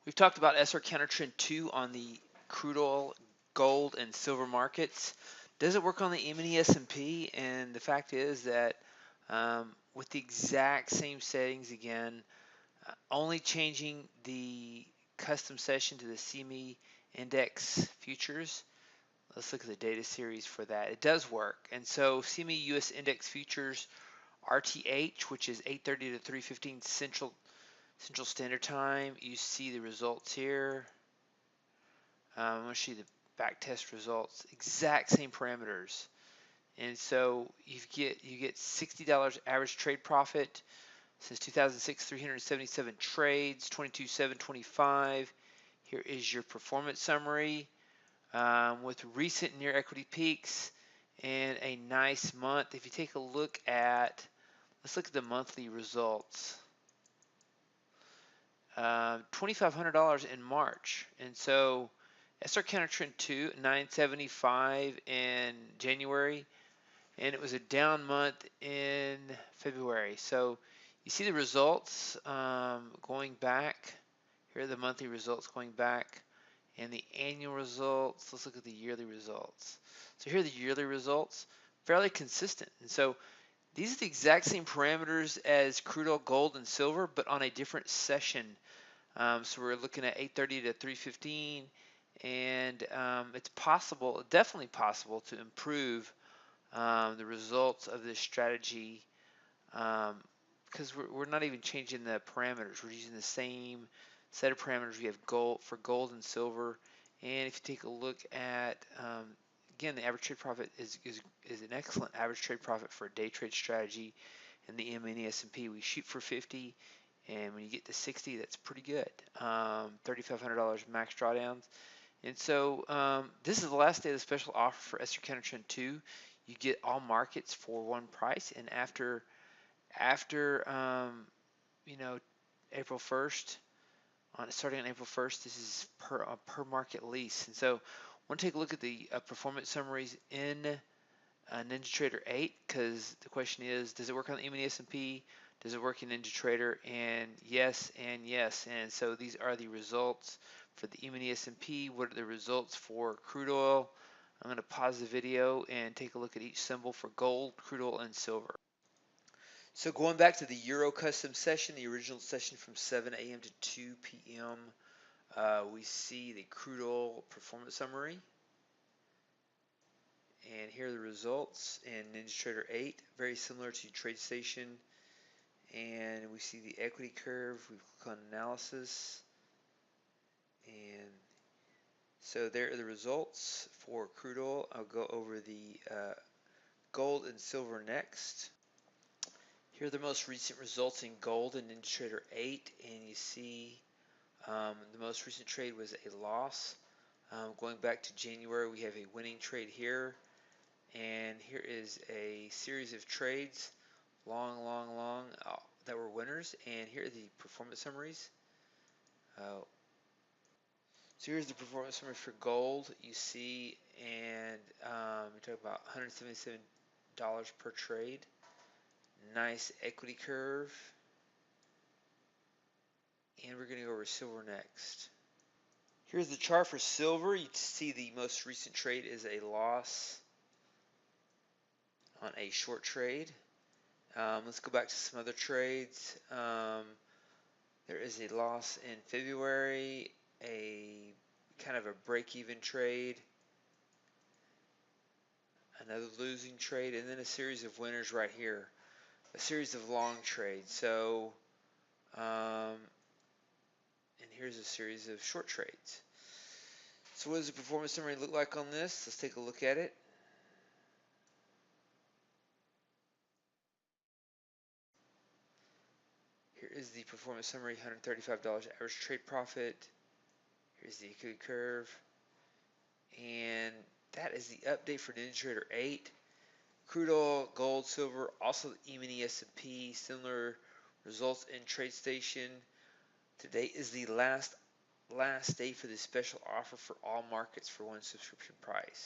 We've talked about SR counter trend 2 on the crude oil, gold, and silver markets. Does it work on the M&E S&P? And the fact is that with the exact same settings again, only changing the custom session to the CME index futures. Let's look at the data series for that. It does work. And so CME US index futures RTH, which is 8:30 to 3:15 Central Standard Time. You see the results here. I'm going to show you the backtest results. Exact same parameters. And so you get $60 average trade profit since 2006, 377 trades, 22,725. Here is your performance summary with recent near equity peaks and a nice month. If you take a look at, let's look at the monthly results. $2,500 in March, and so SR counter trend 2, 975 in January, and it was a down month in February. So you see the results going back. Here are the monthly results going back, and the annual results. Let's look at the yearly results. So here are the yearly results, fairly consistent, and so these are the exact same parameters as crude oil, gold, and silver, but on a different session. So we're looking at 8:30 to 3:15, and it's possible, definitely possible, to improve the results of this strategy because we're not even changing the parameters. We're using the same set of parameters we have gold for gold and silver. And if you take a look at again, the average trade profit is an excellent average trade profit for a day trade strategy in the M&E S&P. We shoot for 50, and when you get to 60, that's pretty good. $3,500 max drawdowns. And so this is the last day of the special offer for SR Counter Trend 2. You get all markets for one price, and after you know, April 1st, starting on April 1st, this is per market lease. And so I want to take a look at the performance summaries in NinjaTrader 8, because the question is, does it work on the M&E S&P? Does it work in NinjaTrader? And yes, and yes. And so these are the results for the M&E S&P. What are the results for crude oil? I'm going to pause the video and take a look at each symbol for gold, crude oil, and silver. So going back to the Euro custom session, the original session from 7 a.m. to 2 p.m., we see the crude oil performance summary. And here are the results in NinjaTrader 8, very similar to TradeStation. And we see the equity curve. We click on analysis. And so there are the results for crude oil. I'll go over the gold and silver next. Here are the most recent results in gold in NinjaTrader 8, and you see the most recent trade was a loss. Going back to January, we have a winning trade here, and here is a series of trades, long, that were winners, and here are the performance summaries. So here's the performance summary for gold. You see, and we talk about $177 per trade. Nice equity curve. And we're going to go over silver next. Here's the chart for silver. You see the most recent trade is a loss on a short trade. Let's go back to some other trades. There is a loss in February, a kind of a break-even trade, another losing trade, and then a series of winners right here, a series of long trades. So, and here's a series of short trades. So what does the performance summary look like on this? Let's take a look at it. Here is the performance summary, $135 average trade profit. Here's the equity curve. And that is the update for NinjaTrader 8. Crude oil, gold, silver, also the M&E S&P, similar results in TradeStation. Today is the last day for the special offer for all markets for one subscription price.